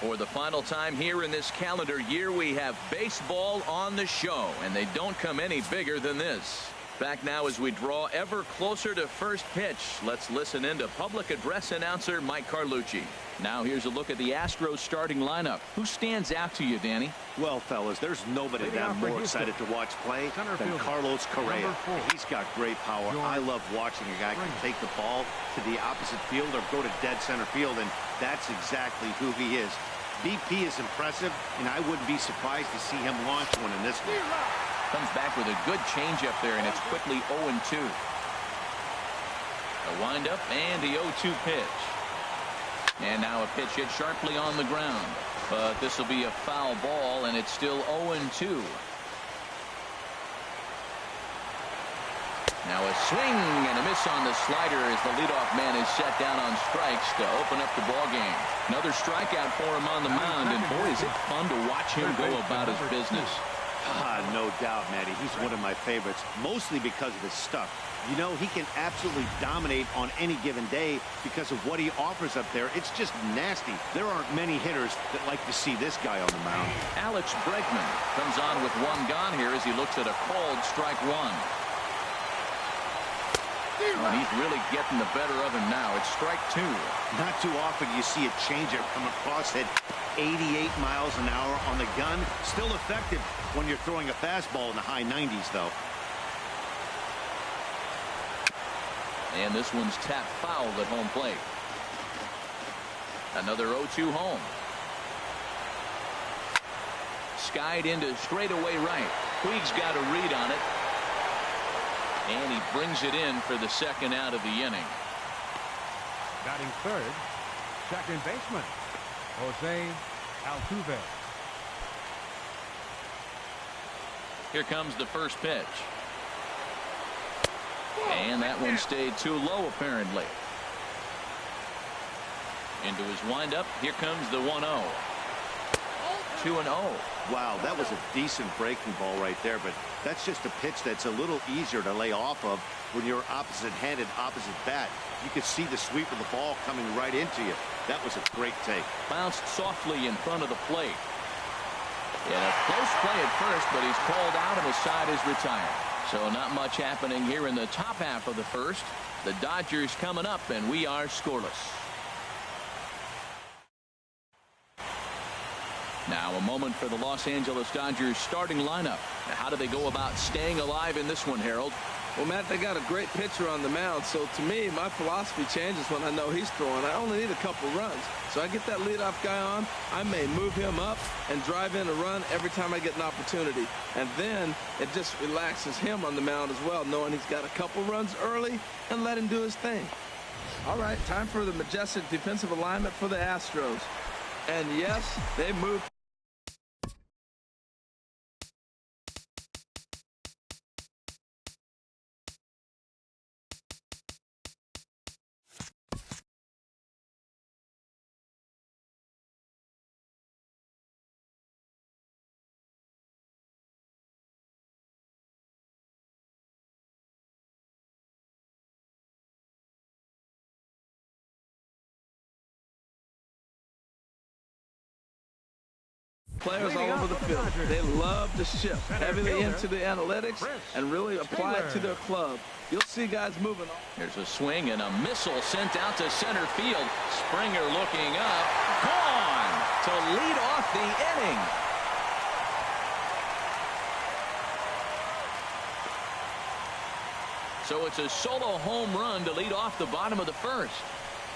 For the final time here in this calendar year, we have baseball on the show, and they don't come any bigger than this. Back now as we draw ever closer to first pitch. Let's listen in to public address announcer Mike Carlucci. Now here's a look at the Astros starting lineup. Who stands out to you, Danny? Well, fellas, there's nobody that I'm more excited to watch play than Carlos Correa. He's got great power. I love watching a guy can take the ball to the opposite field or go to dead center field, and that's exactly who he is. BP is impressive, and I wouldn't be surprised to see him launch one in this one. Comes back with a good changeup there, and it's quickly 0-2. A windup and the 0-2 pitch. And now a pitch hit sharply on the ground. But this will be a foul ball, and it's still 0-2. Now a swing and a miss on the slider as the leadoff man is set down on strikes to open up the ball game. Another strikeout for him on the mound, and boy, is it fun to watch him go about his business. No doubt, Matty. He's one of my favorites, mostly because of his stuff. You know, he can absolutely dominate on any given day because of what he offers up there. It's just nasty. There aren't many hitters that like to see this guy on the mound. Alex Bregman comes on with one gone here as he looks at a called strike one. And he's really getting the better of him now. It's strike two. Not too often you see a changeup come across at 88 miles an hour on the gun. Still effective when you're throwing a fastball in the high 90s, though. And this one's tapped foul at home plate. Another 0-2 home. Skied into straightaway right. Puig's got a read on it. And he brings it in for the second out of the inning. Batting third, second baseman, Jose Altuve. Here comes the first pitch. And that one stayed too low, apparently. Into his windup. Here comes the 1-0. 2-0. Wow, that was a decent breaking ball right there, but that's just a pitch that's a little easier to lay off of when you're opposite-handed, opposite bat. You could see the sweep of the ball coming right into you. That was a great take. Bounced softly in front of the plate. And a close play at first, but he's called out and the side is retired. So not much happening here in the top half of the first. The Dodgers coming up, and we are scoreless. Now a moment for the Los Angeles Dodgers starting lineup. Now, how do they go about staying alive in this one, Harold? Well, Matt, they got a great pitcher on the mound, so to me, my philosophy changes when I know he's throwing. I only need a couple runs. So I get that leadoff guy on, I may move him up and drive in a run every time I get an opportunity. And then it just relaxes him on the mound as well, knowing he's got a couple runs early and let him do his thing. All right, time for the majestic defensive alignment for the Astros. And yes, they moved. Players all over the field. They love to shift heavily into the analytics and really apply it to their club. You'll see guys moving on. There's a swing and a missile sent out to center field. Springer looking up. Gone to lead off the inning. So it's a solo home run to lead off the bottom of the first.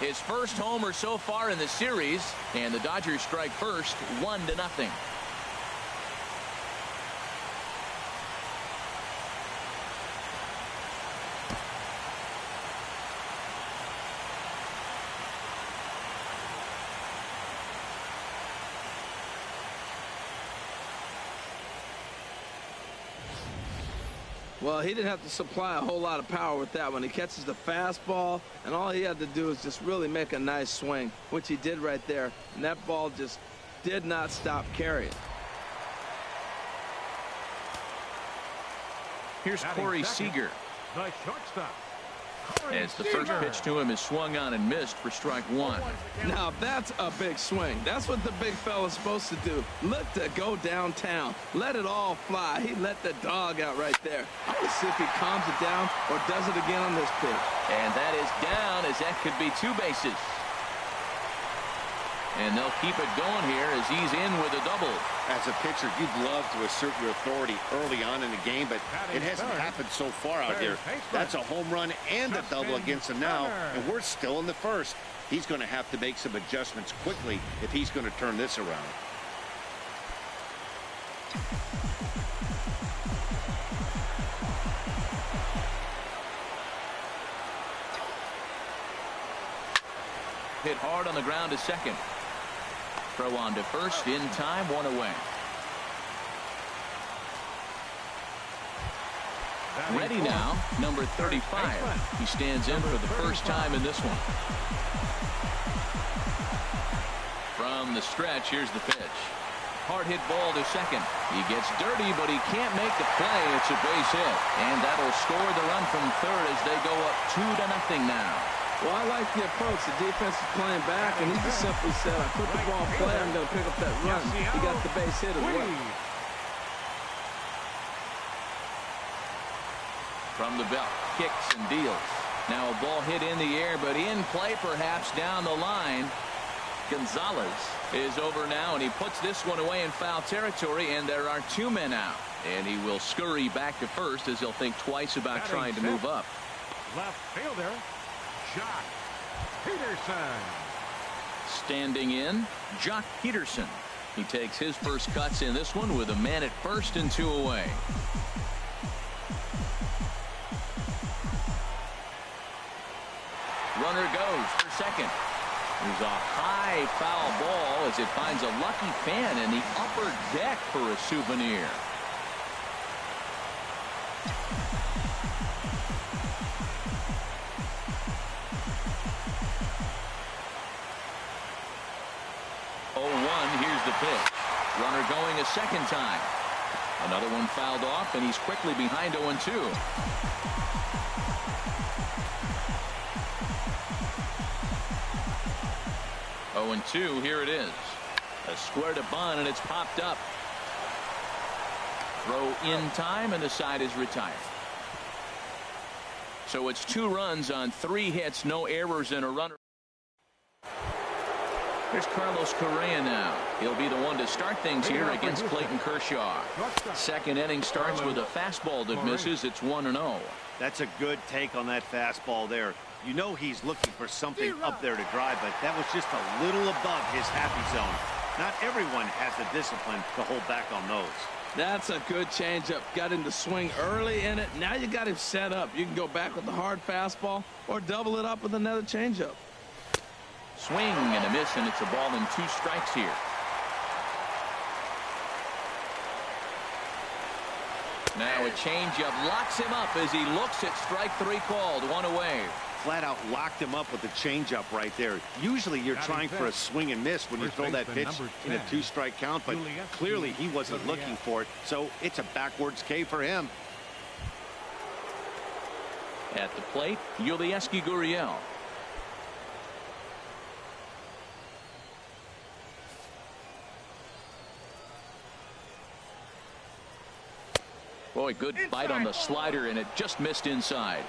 His first homer so far in the series, and the Dodgers strike first, 1-0. Well, he didn't have to supply a whole lot of power with that one. He catches the fastball, and all he had to do is just really make a nice swing, which he did right there. And that ball just did not stop carrying. Here's Corey Seager. The shortstop, As the first pitch to him is swung on and missed for strike one. Now that's a big swing. That's what the big fella's supposed to do. Look to go downtown. Let it all fly. He let the dog out right there. I want to see if he calms it down or does it again on this pitch. And that is down, as that could be two bases. And they'll keep it going here as he's in with a double. As a pitcher, you'd love to assert your authority early on in the game, but it hasn't happened so far out here. That's a home run and a double against him now, and we're still in the first. He's going to have to make some adjustments quickly if he's going to turn this around. Hit hard on the ground to second. Throw on to first in time, one away. Ready now, number 35. He stands in for the first time in this one. From the stretch, here's the pitch. Hard hit ball to second. He gets dirty, but he can't make the play. It's a base hit. And that'll score the run from third as they go up 2-0 now. Well, I like the approach. The defense is playing back, and he just simply said, I put the ball play, I'm going to pick up that run. He got the base hit as well. From the belt, kicks and deals. Now a ball hit in the air, but in play perhaps down the line. Gonzalez is over now, and he puts this one away in foul territory, and there are two men out. And he will scurry back to first as he'll think twice about trying to move up. Left fielder, Jock Peterson. Standing in, Jock Peterson. He takes his first cuts in this one with a man at first and two away. Runner goes for second. There's a high foul ball as it finds a lucky fan in the upper deck for a souvenir. Here's the pitch. Runner going a second time. Another one fouled off, and he's quickly behind 0-2. 0-2, here it is. A square to bunt, and it's popped up. Throw in time, and the side is retired. So it's 2 runs on 3 hits, no errors, and a runner. Here's Carlos Correa now. He'll be the one to start things here against Clayton Kershaw. Second inning starts with a fastball that misses. It's 1-0. That's a good take on that fastball there. You know he's looking for something up there to drive, but that was just a little above his happy zone. Not everyone has the discipline to hold back on those. That's a good changeup. Got him to swing early in it. Now you got him set up. You can go back with the hard fastball or double it up with another changeup. Swing and a miss, and it's a ball and 2 strikes here. Now a changeup locks him up as he looks at strike 3 called. 1 away. Flat out locked him up with the changeup right there. Usually you're trying for a swing and miss when you throw that pitch in a 2-strike count, but clearly he wasn't looking for it, so it's a backwards K for him. At the plate, Yulieski Gurriel. Boy, good bite on the slider, and it just missed inside.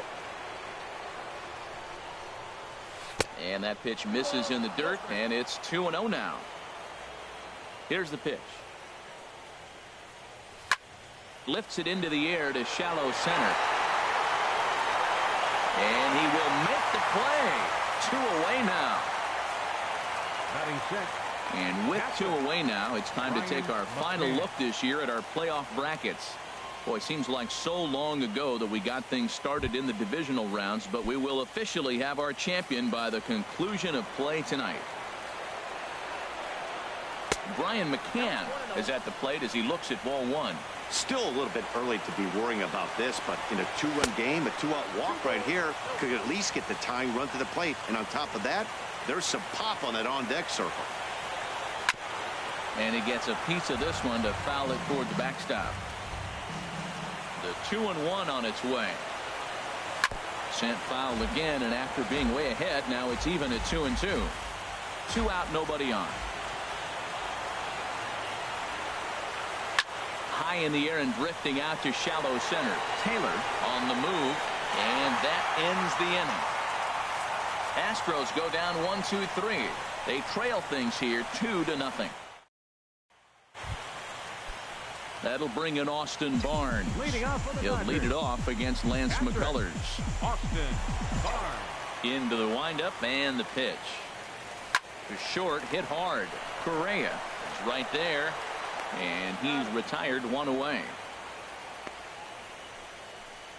And that pitch misses in the dirt, and it's 2-0 now. Here's the pitch. Lifts it into the air to shallow center. And he will make the play. 2 away now. Batting sixth. And with 2 away now, it's time to take our final look this year at our playoff brackets. Boy, it seems like so long ago that we got things started in the divisional rounds, but we will officially have our champion by the conclusion of play tonight. Brian McCann is at the plate as he looks at ball 1. Still a little bit early to be worrying about this, but in a 2-run game, a 2-out walk right here could at least get the tying run to the plate. And on top of that, there's some pop on that on-deck circle. And he gets a piece of this one to foul it toward the backstop. The 2-1 on its way. Sent foul again, and after being way ahead, now it's even at 2-2. 2 out, nobody on. High in the air and drifting out to shallow center. Taylor on the move, and that ends the inning. Astros go down 1-2-3. They trail things here 2-0. That'll bring in Austin Barnes. He'll lead it off against Lance McCullers. Austin Barnes. Into the windup and the pitch. To short, hit hard. Correa is right there, and he's retired, 1 away.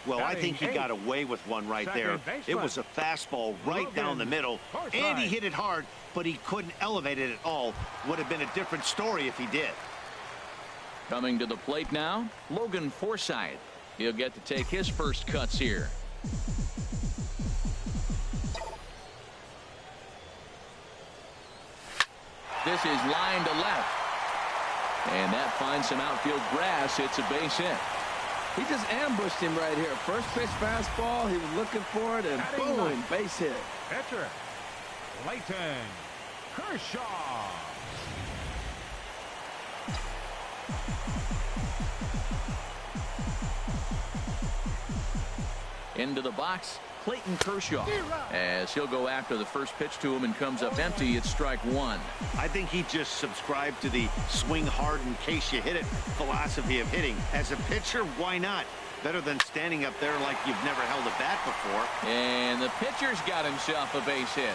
Well, I think he got away with one right there. It was a fastball right down the middle, and he hit it hard, but he couldn't elevate it at all. Would have been a different story if he did. Coming to the plate now, Logan Forsythe. He'll get to take his first cuts here. This is line to left. And that finds some outfield grass. It's a base hit. He just ambushed him right here. First pitch fastball. He was looking for it, and boom, base hit. Pitcher, Clayton Kershaw. Into the box, Clayton Kershaw, as he'll go after the first pitch to him and comes up empty. It's strike 1. I think he just subscribed to the swing hard in case you hit it philosophy of hitting. As a pitcher, why not? Better than standing up there like you've never held a bat before. And the pitcher's got himself a base hit.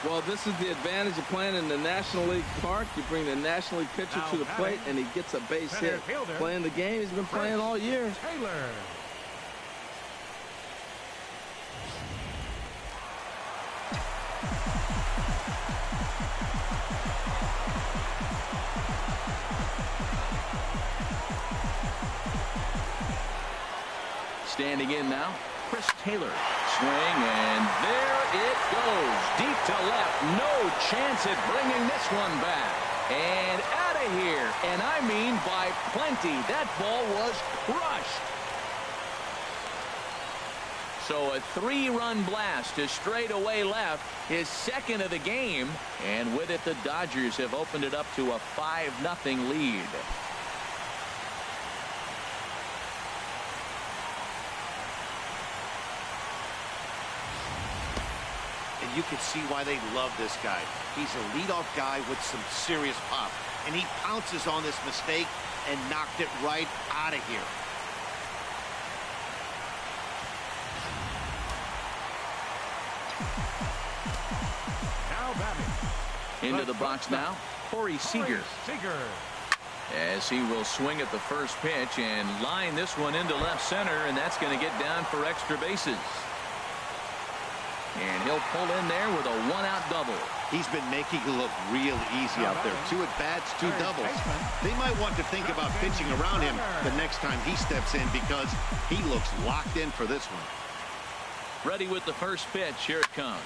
Well, this is the advantage of playing in the National League Park. You bring the National League pitcher to the plate, and he gets a base hit. Playing the game he's been playing all year. Taylor. Standing in now, Chris Taylor. Swing, and there it goes. Deep to left. No chance at bringing this one back. And out of here. And I mean by plenty. That ball was crushed. So a 3-run blast to straightaway left, his second of the game. And with it, the Dodgers have opened it up to a 5-0 lead. You can see why they love this guy. He's a leadoff guy with some serious pop, and he pounces on this mistake and knocked it right out of here. Now batting. Into the box now, Corey Seager. As he will swing at the first pitch and line this one into left center, and that's going to get down for extra bases. And he'll pull in there with a 1-out double. He's been making it look real easy out there. 2 at-bats, 2 doubles. They might want to think about pitching around him the next time he steps in because he looks locked in for this one. Ready with the first pitch. Here it comes.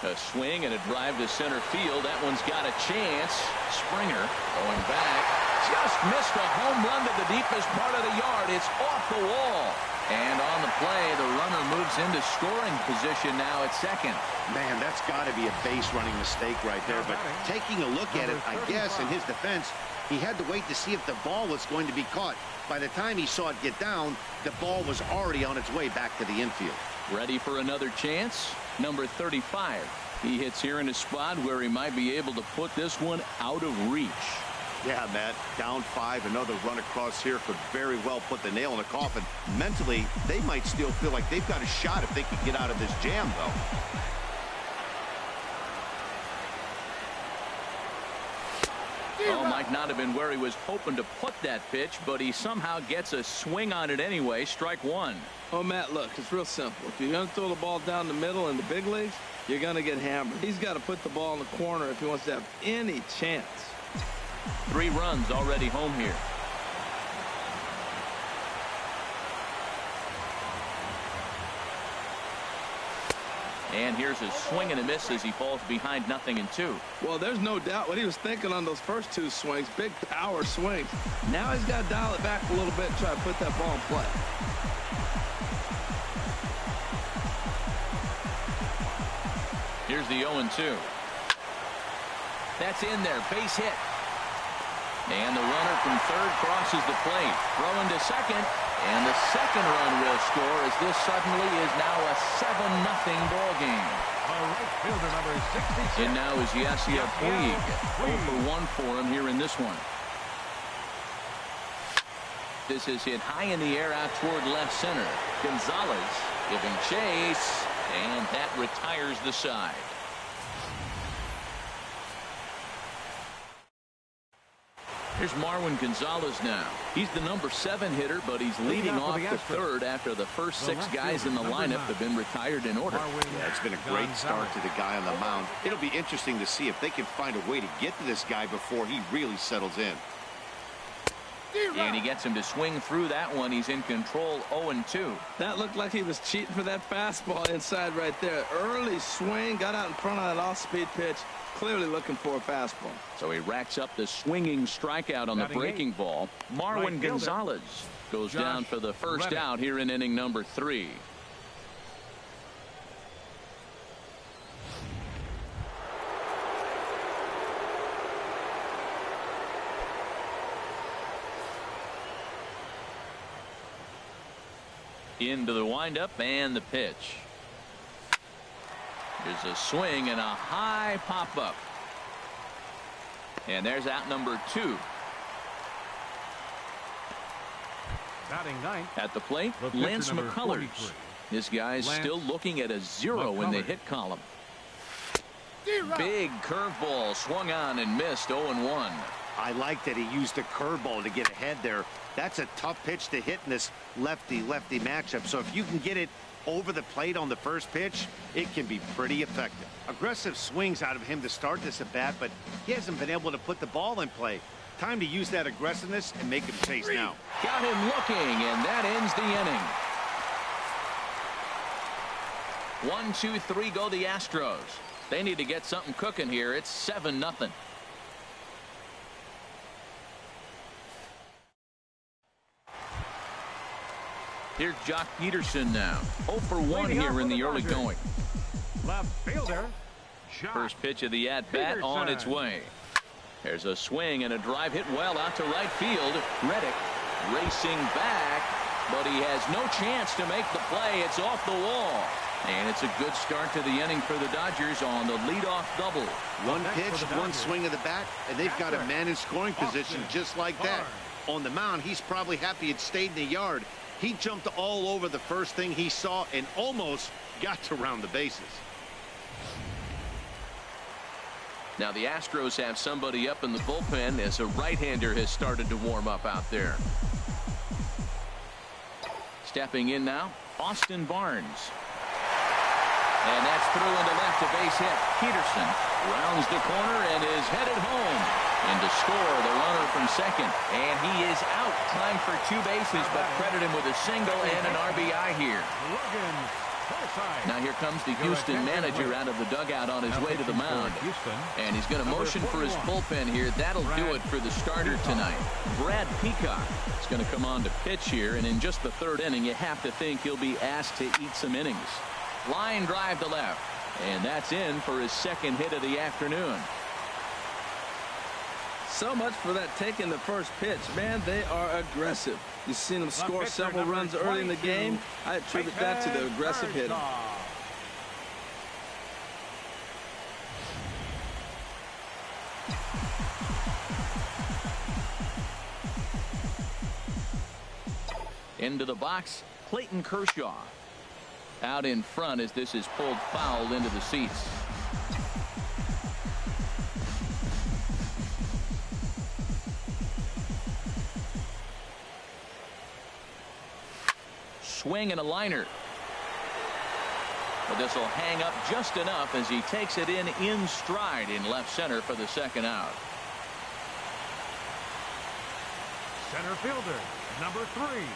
A swing and a drive to center field. That one's got a chance. Springer going back. Just missed a home run to the deepest part of the yard. It's off the wall. And on the play, the runner moves into scoring position now at second. Man, that's got to be a base running mistake right there. But taking a look at it, I guess, in his defense, he had to wait to see if the ball was going to be caught. By the time he saw it get down, the ball was already on its way back to the infield. Ready for another chance? Number 35. He hits here in a spot where he might be able to put this one out of reach. Yeah, Matt, down 5, another run across here could very well put the nail in the coffin. Mentally, they might still feel like they've got a shot if they can get out of this jam, though. Oh, might not have been where he was hoping to put that pitch, but he somehow gets a swing on it anyway. Strike 1. Oh, Matt, look, it's real simple. If you're going to throw the ball down the middle in the big leagues, you're going to get hammered. He's got to put the ball in the corner if he wants to have any chance. 3 runs already home here. And here's a swing and a miss as he falls behind 0-2. Well, there's no doubt what he was thinking on those first 2 swings. Big power swings. Now he's got to dial it back a little bit and try to put that ball in play. Here's the 0-2. That's in there. Base hit. And the runner from third crosses the plate. Throw into second. And the second run will score as this suddenly is now a 7-0 ball game. Right fielder number 66. And now is Yasiel Puig. 0 for 1 for him here in this one. This is hit high in the air out toward left center. Gonzalez giving chase, and that retires the side. Here's Marwin Gonzalez now. He's the number 7 hitter, but he's leading off the third after the first 6 guys in the lineup have been retired in order. Yeah, it's been a great start to the guy on the mound. It'll be interesting to see if they can find a way to get to this guy before he really settles in. And he gets him to swing through that one. He's in control. 0-2. That looked like he was cheating for that fastball inside right there. Early swing, got out in front of that off-speed pitch. Clearly looking for a fastball. So he racks up the swinging strikeout on the breaking ball. Marwin Gonzalez goes down for the first out here in inning number 3. Into the windup and the pitch. There's a swing and a high pop up. And there's out number 2. Batting ninth. At the plate, Lance McCullers. This guy's still looking at a 0 in the hit column. Big curveball swung on and missed. 0-1. I like that he used a curveball to get ahead there. That's a tough pitch to hit in this lefty-lefty matchup. So if you can get it over the plate on the first pitch, it can be pretty effective. Aggressive swings out of him to start this at bat, but he hasn't been able to put the ball in play. Time to use that aggressiveness and make him chase now. Got him looking, and that ends the inning. 1, 2, 3 go the Astros. They need to get something cooking here. It's 7-0. Here's Jock Peterson now. 0 for 1 here in the early going. Left fielder. First pitch of the at-bat on its way. There's a swing and a drive hit well out to right field. Reddick racing back, but he has no chance to make the play. It's off the wall. And it's a good start to the inning for the Dodgers on the leadoff double. One pitch, one swing of the bat, and they've got a man in scoring position just like that. On the mound, he's probably happy it stayed in the yard. He jumped all over the first thing he saw and almost got to round the bases. Now the Astros have somebody up in the bullpen as a right-hander has started to warm up out there. Stepping in now, Austin Barnes. And that's through into left, a base hit. Peterson rounds the corner and is headed home. And to score the runner from second. And he is out. Time for 2 bases, but credit him with a single and an RBI here. Now here comes the Houston manager out of the dugout on his way to the mound. And he's going to motion for his bullpen here. That'll do it for the starter tonight. Brad Peacock is going to come on to pitch here. And in just the 3rd inning, you have to think he'll be asked to eat some innings. Line drive to left. And that's in for his 2nd hit of the afternoon. So much for that taking the first pitch. Man, they are aggressive. You've seen them score several runs early in the game. I attribute that to the aggressive hitting. Into the box, Clayton Kershaw. Out in front as this is pulled foul into the seats. Swing and a liner. But this will hang up just enough as he takes it in stride in left center for the 2nd out. Center fielder, number 3.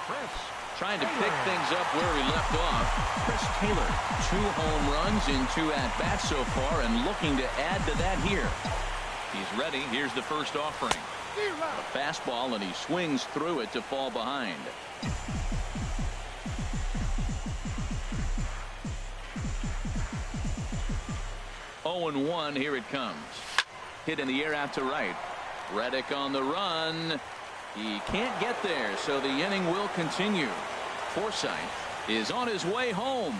Chris. Trying to pick things up where he left off. Chris Taylor, 2 home runs in 2 at-bats so far and looking to add to that here. He's ready. Here's the first offering. A fastball, and he swings through it to fall behind. 0-1. Here it comes. Hit in the air out to right. Reddick on the run. He can't get there, so the inning will continue. Forsythe is on his way home.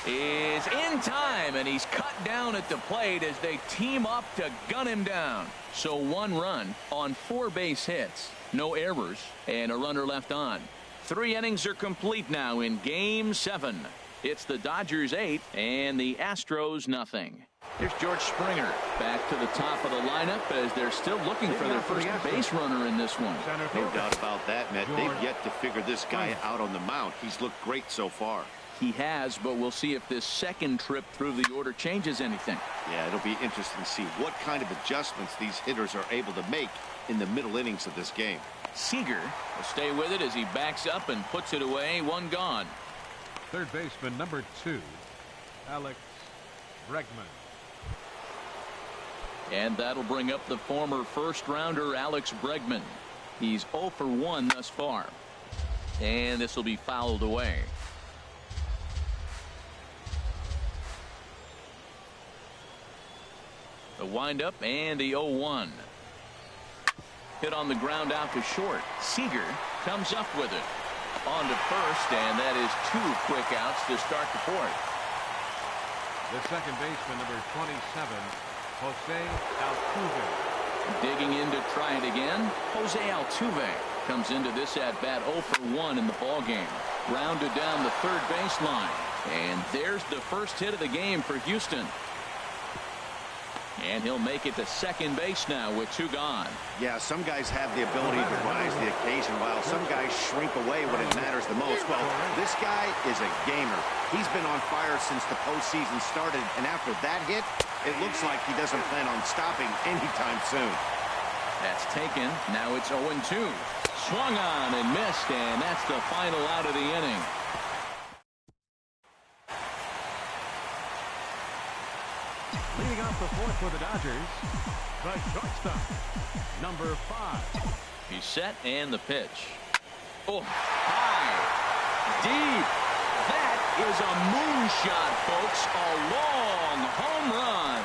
Is in time, and he's cut down at the plate as they team up to gun him down. So 1 run on 4 base hits. No errors, and a runner left on. 3 innings are complete now in Game 7. It's the Dodgers 8 and the Astros nothing. Here's George Springer back to the top of the lineup as they're still looking for their first base runner in this one. No doubt about that, Matt. They've yet to figure this guy out on the mound. He's looked great so far. He has, but we'll see if this second trip through the order changes anything. Yeah, it'll be interesting to see what kind of adjustments these hitters are able to make in the middle innings of this game. Seager will stay with it as he backs up and puts it away. 1 gone. Third baseman number 2, Alex Bregman. And that'll bring up the former first-rounder Alex Bregman. He's 0 for 1 thus far. And this will be fouled away. The windup and the 0-1. Hit on the ground out to short. Seager comes up with it. On to first, and that is 2 quick outs to start the 4th. The second baseman number 27, Jose Altuve. Digging in to try it again. Jose Altuve comes into this at bat 0 for 1 in the ballgame. Rounded down the third baseline. And there's the first hit of the game for Houston. And he'll make it to second base now with 2 gone. Yeah, some guys have the ability to rise to the occasion while some guys shrink away when it matters the most. Well, this guy is a gamer. He's been on fire since the postseason started, and after that hit, it looks like he doesn't plan on stopping anytime soon. That's taken. Now it's 0-2. Swung on and missed, and that's the final out of the inning. Leading off the 4th for the Dodgers, the shortstop, number 5. He's set and the pitch. Oh, high, deep. That is a moonshot, folks. A long home run.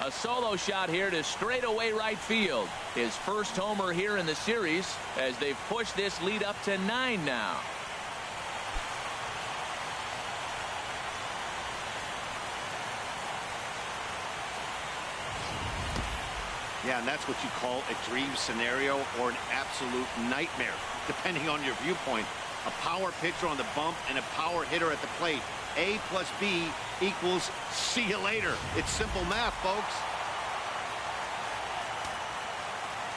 A solo shot here to straightaway right field. His first homer here in the series as they've pushed this lead up to 9 now. Yeah, and that's what you call a dream scenario or an absolute nightmare, depending on your viewpoint. A power pitcher on the bump and a power hitter at the plate. A plus B equals see you later. It's simple math, folks.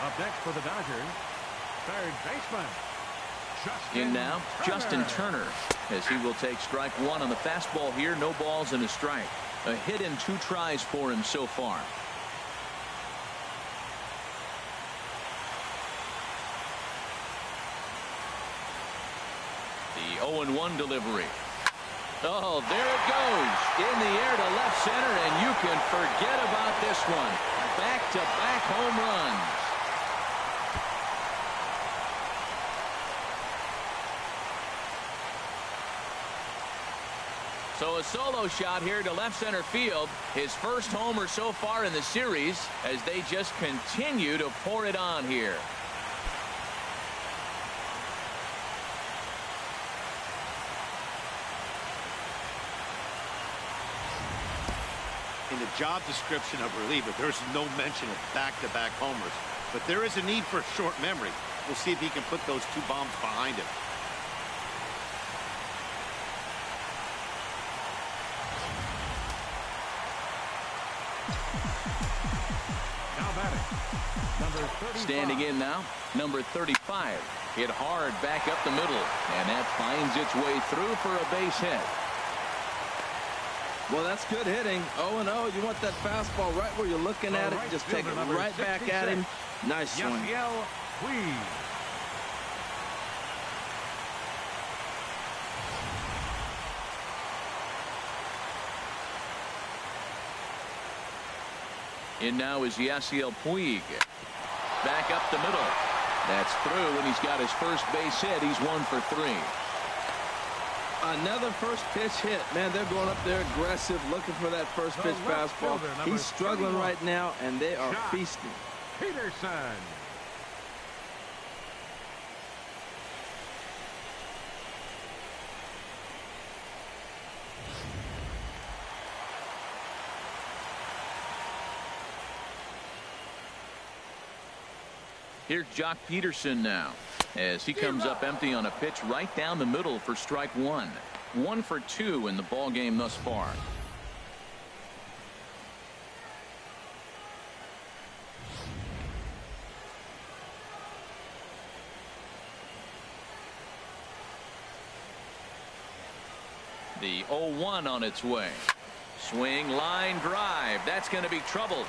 Up next for the Dodgers, third baseman, In now, Justin Turner, as he will take strike 1 on the fastball here. No balls and a strike. A hit in 2 tries for him so far. The 0-1 delivery. Oh, there it goes. In the air to left center, and you can forget about this one. Back-to-back home runs. So a solo shot here to left center field. His first homer so far in the series as they just continue to pour it on here. In the job description of reliever, there's no mention of back-to-back homers. But there is a need for short memory. We'll see if he can put those 2 bombs behind him. Now batting, number 35. Standing in now, number 35. Hit hard back up the middle, and that finds its way through for a base hit. Well, that's good hitting. 0-0. You want that fastball right where you're looking at it. Just take it right back at him. Nice swing. In now is Yasiel Puig. Back up the middle. That's through, and he's got his first base hit. He's 1 for 3. Another first pitch hit. Man, they're going up there aggressive, looking for that first pitch fastball. He's struggling right now, and they are feasting. Peterson. Here's Jock Peterson now as he comes up empty on a pitch right down the middle for strike 1. 1 for 2 in the ball game thus far. The 0-1 on its way. Swing, line drive. That's going to be trouble.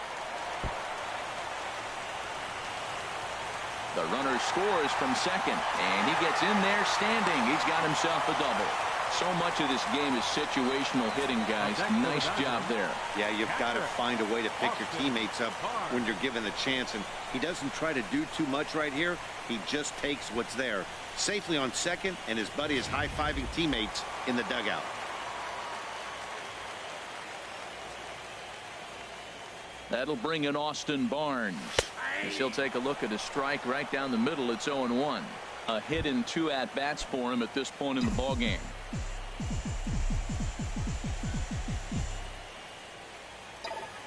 The runner scores from second, and he gets in there standing. He's got himself a double. So much of this game is situational hitting, guys. Nice job there. Yeah, you've got to find a way to pick your teammates up when you're given the chance, and he doesn't try to do too much right here. He just takes what's there. Safely on second, and his buddy is high-fiving teammates in the dugout. That'll bring in Austin Barnes. As he'll take a look at a strike right down the middle. It's 0-1. A hit in 2 at-bats for him at this point in the ballgame.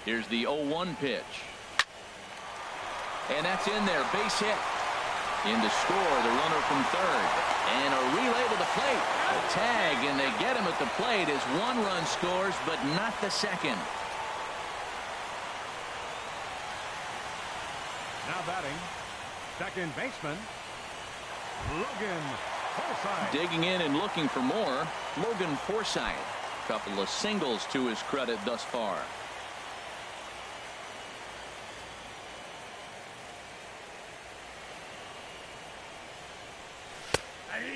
Here's the 0-1 pitch. And that's in there. Base hit. In to score, the runner from third. And a relay to the plate. A tag, and they get him at the plate as 1 run scores, but not the second. Now batting, second baseman, Logan Forsythe. Digging in and looking for more, Logan Forsythe. Couple of singles to his credit thus far.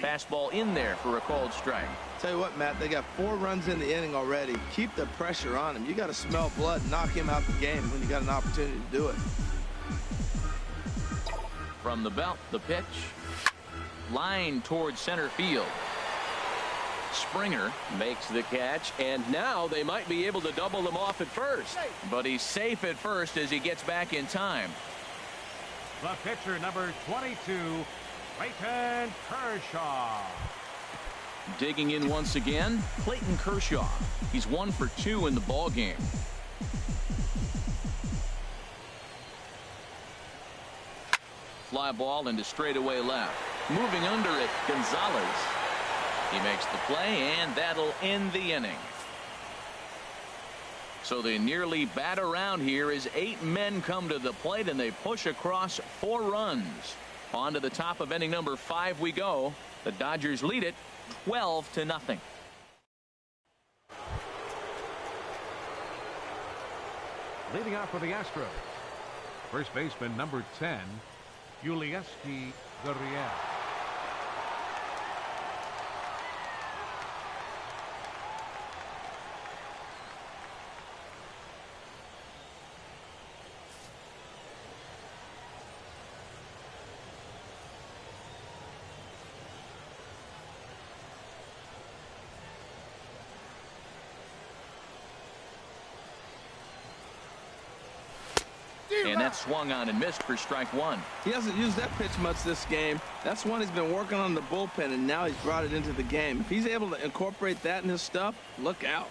Fastball in there for a called strike. Tell you what, Matt, they got 4 runs in the inning already. Keep the pressure on him. You got to smell blood and knock him out the game when you got an opportunity to do it. From the belt, the pitch. Line towards center field. Springer makes the catch, and now they might be able to double him off at first. But he's safe at first as he gets back in time. The pitcher, number 22, Clayton Kershaw. Digging in once again, Clayton Kershaw. He's 1 for 2 in the ball game. Fly ball into straightaway left. Moving under it, Gonzalez. He makes the play, and that'll end the inning. So they nearly bat around here as 8 men come to the plate, and they push across 4 runs. On to the top of inning number 5 we go. The Dodgers lead it 12-0. Leading off for the Astros, first baseman, number 10, Yulieski Gurriel. And that swung on and missed for strike 1. He hasn't used that pitch much this game. That's one he's been working on in the bullpen, and now he's brought it into the game. If he's able to incorporate that in his stuff, look out.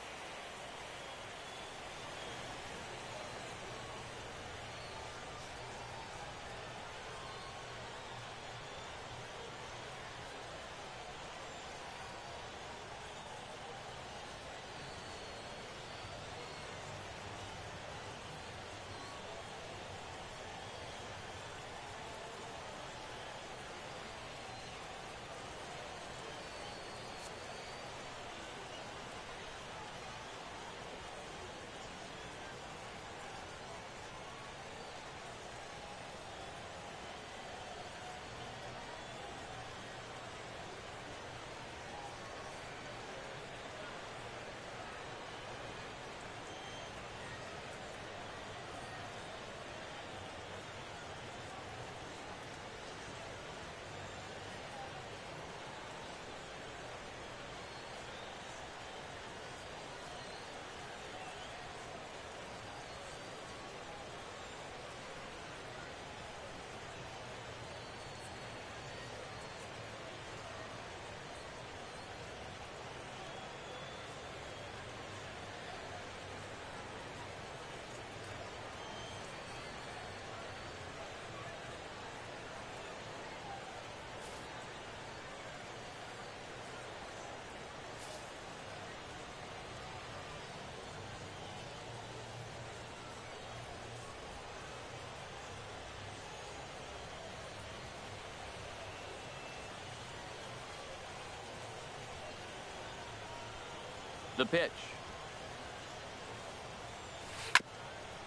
The pitch.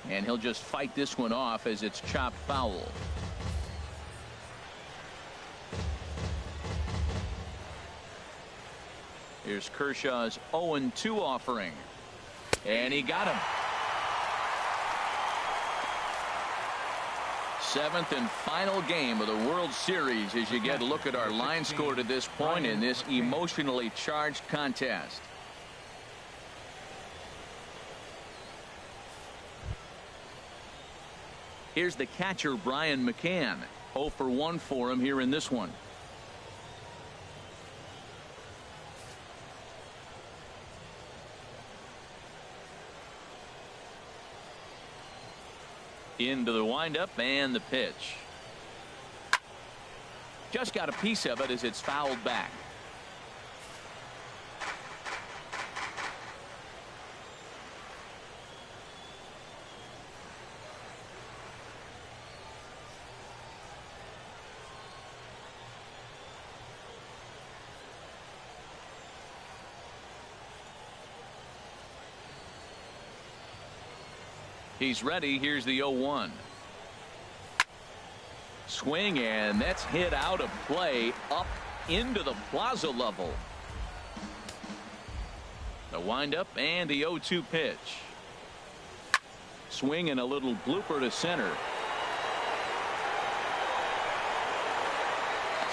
And he'll just fight this one off as it's chopped foul. Here's Kershaw's 0-2 offering. And he got him. Seventh and final game of the World Series as you get a look at our line score to this point in this emotionally charged contest. Here's the catcher, Brian McCann. 0 for 1 for him here in this one. Into the windup and the pitch. Just got a piece of it as it's fouled back. He's ready. Here's the 0-1. Swing, and that's hit out of play up into the plaza level. The windup and the 0-2 pitch. Swing and a little blooper to center.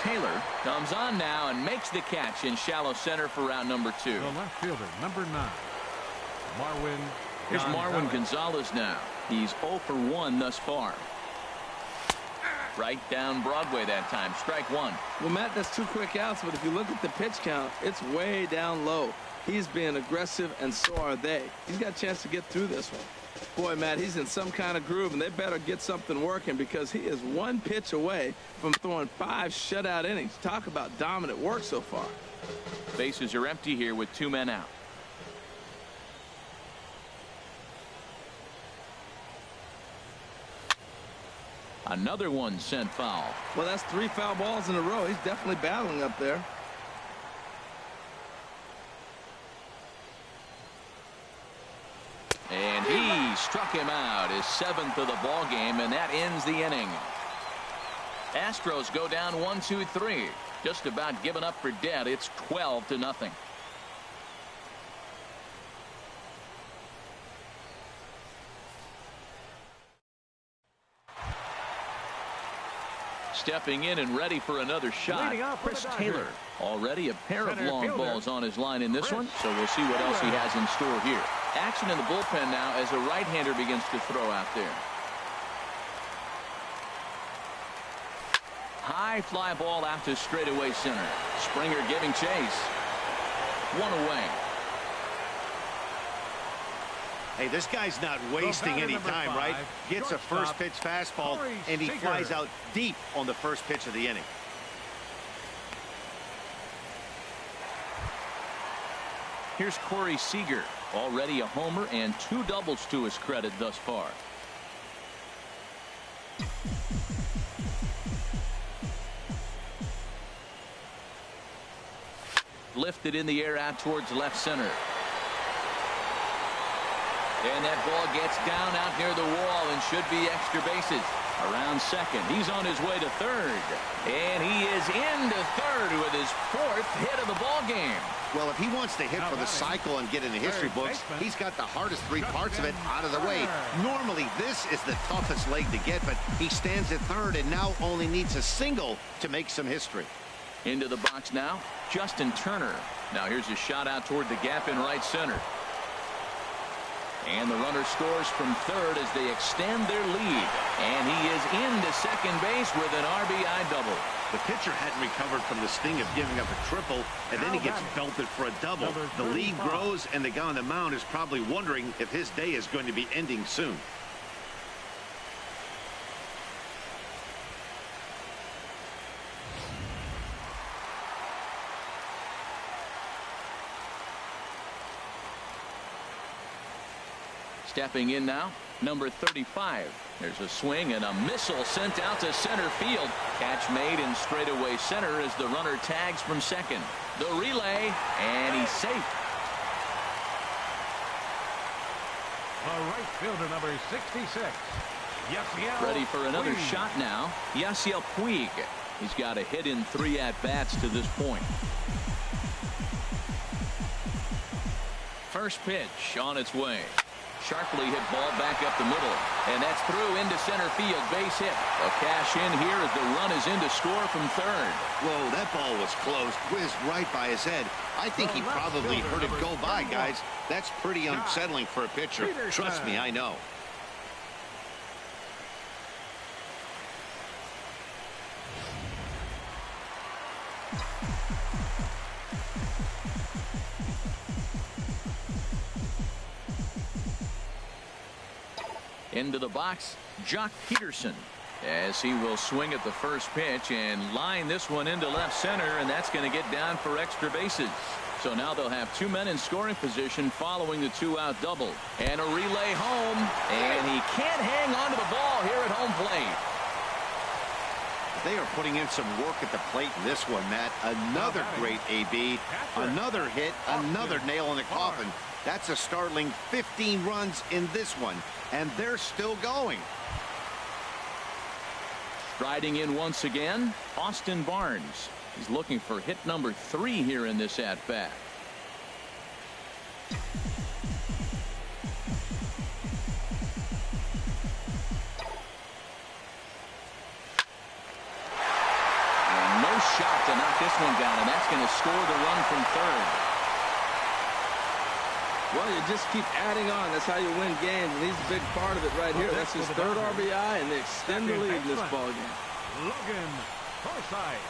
Taylor comes on now and makes the catch in shallow center for round number 2. The left fielder, number 9, Marwin. Here's Marwin Gonzalez now. He's 0 for 1 thus far. Right down Broadway that time. Strike one. Well, Matt, that's 2 quick outs, but if you look at the pitch count, it's way down low. He's being aggressive, and so are they. He's got a chance to get through this one. Boy, Matt, he's in some kind of groove, and they better get something working because he is 1 pitch away from throwing 5 shutout innings. Talk about dominant work so far. Bases are empty here with 2 men out. Another one sent foul. Well, that's 3 foul balls in a row. He's definitely battling up there. And he struck him out, his 7th of the ball game, and that ends the inning. Astros go down 1-2-3. Just about given up for dead. It's 12-0. Stepping in and ready for another shot, Chris Taylor. Already a pair of long balls on his line in this one, so we'll see what else he has in store here. Action in the bullpen now as a right-hander begins to throw out there. High fly ball out to straightaway center. Springer giving chase. 1 away. Hey, this guy's not wasting any time, right? Gets a first pitch fastball, and he flies out deep on the first pitch of the inning. Here's Corey Seager, already a homer and 2 doubles to his credit thus far. Lifted in the air out towards left center. And that ball gets down out near the wall and should be extra bases. Around second. He's on his way to third. And he is into third with his 4th hit of the ball game. Well, if he wants to hit for the cycle and get in the history books, he's got the hardest 3 parts of it out of the way. Normally, this is the toughest leg to get, but he stands at third and now only needs a single to make some history. Into the box now, Justin Turner. Now here's a shot out toward the gap in right center. And the runner scores from third as they extend their lead. And he is into second base with an RBI double. The pitcher hadn't recovered from the sting of giving up a triple, and then he gets belted for a double. The lead grows, and the guy on the mound is probably wondering if his day is going to be ending soon. Stepping in now, number 35. There's a swing and a missile sent out to center field. Catch made in straightaway center as the runner tags from second. The relay, and he's safe. Fielder number 66. Yasiel Ready for another Puig. shot now. Yasiel Puig. He's got a hit in 3 at-bats to this point. First pitch on its way. Sharply hit ball back up the middle. And that's through into center field. Base hit. A cash in here as the run is in to score from third. Whoa, that ball was close. Whizzed right by his head. I think he probably heard it go by, guys. That's pretty unsettling for a pitcher. Trust me, I know. Into the box, Jock Peterson, as he will swing at the first pitch and line this one into left center, and that's going to get down for extra bases. So now they'll have 2 men in scoring position following the 2-out double. And a relay home, and he can't hang on to the ball here at home plate. They are putting in some work at the plate in this one, Matt. Another great AB, another hit, another nail in the coffin. That's a startling 15 runs in this one, and they're still going. Striding in once again, Austin Barnes. He's looking for hit number 3 here in this at-bat. And no shot to knock this one down, and that's going to score the run from third. Well, you just keep adding on. That's how you win games, and he's a big part of it right here. That's his third RBI, and they extend the lead in this ballgame. Logan Forsythe.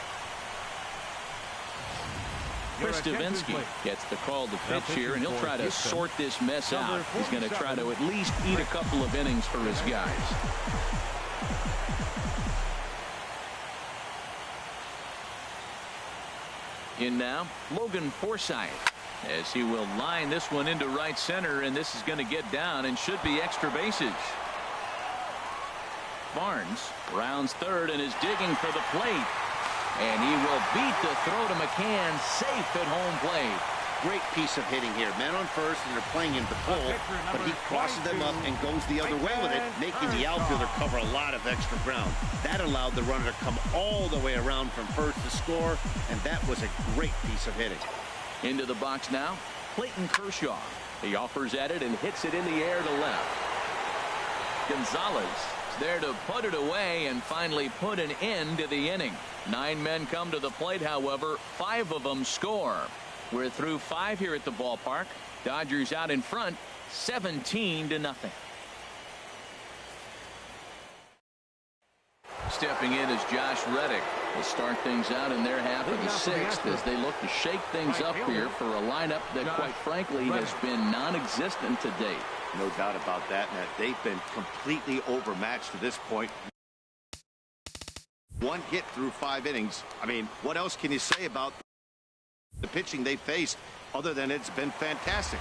Chris Davinsky gets the call to pitch here, and he'll try to sort this mess out. He's going to try to at least eat a couple of innings for his guys. In now, Logan Forsythe, as he will line this one into right center, and this is going to get down and should be extra bases. Barnes rounds third and is digging for the plate, and he will beat the throw to McCann, safe at home plate. Great piece of hitting here. Men on first, and they're playing him to pull, but he crosses them up and goes the other way with it, making the outfielder cover a lot of extra ground. That allowed the runner to come all the way around from first to score, and that was a great piece of hitting. Into the box now, Clayton Kershaw. He offers at it and hits it in the air to left. Gonzalez is there to put it away and finally put an end to the inning. 9 men come to the plate, however, 5 of them score. We're through 5 here at the ballpark. Dodgers out in front, 17-0. Stepping in is Josh Reddick. Will start things out in their half of the 6th as they look to shake things up here for a lineup that, quite frankly, has been non-existent to date. No doubt about that, Matt. They've been completely overmatched to this point. 1 hit through 5 innings. I mean, what else can you say about the pitching they faced other than it's been fantastic?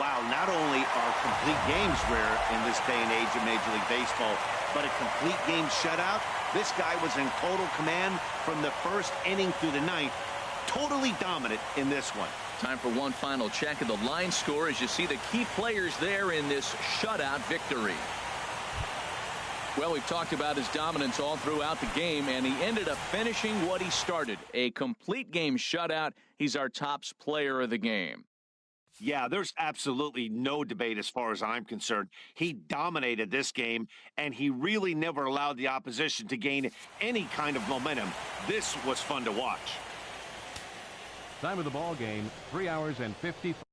Wow, not only are complete games rare in this day and age of Major League Baseball, but a complete game shutout. This guy was in total command from the first inning through the 9th. Totally dominant in this one. Time for one final check of the line score as you see the key players there in this shutout victory. Well, we've talked about his dominance all throughout the game, and he ended up finishing what he started. A complete game shutout. He's our top player of the game. Yeah, there's absolutely no debate as far as I'm concerned. He dominated this game, and he really never allowed the opposition to gain any kind of momentum. This was fun to watch. Time of the ball game, 3 hours and 55.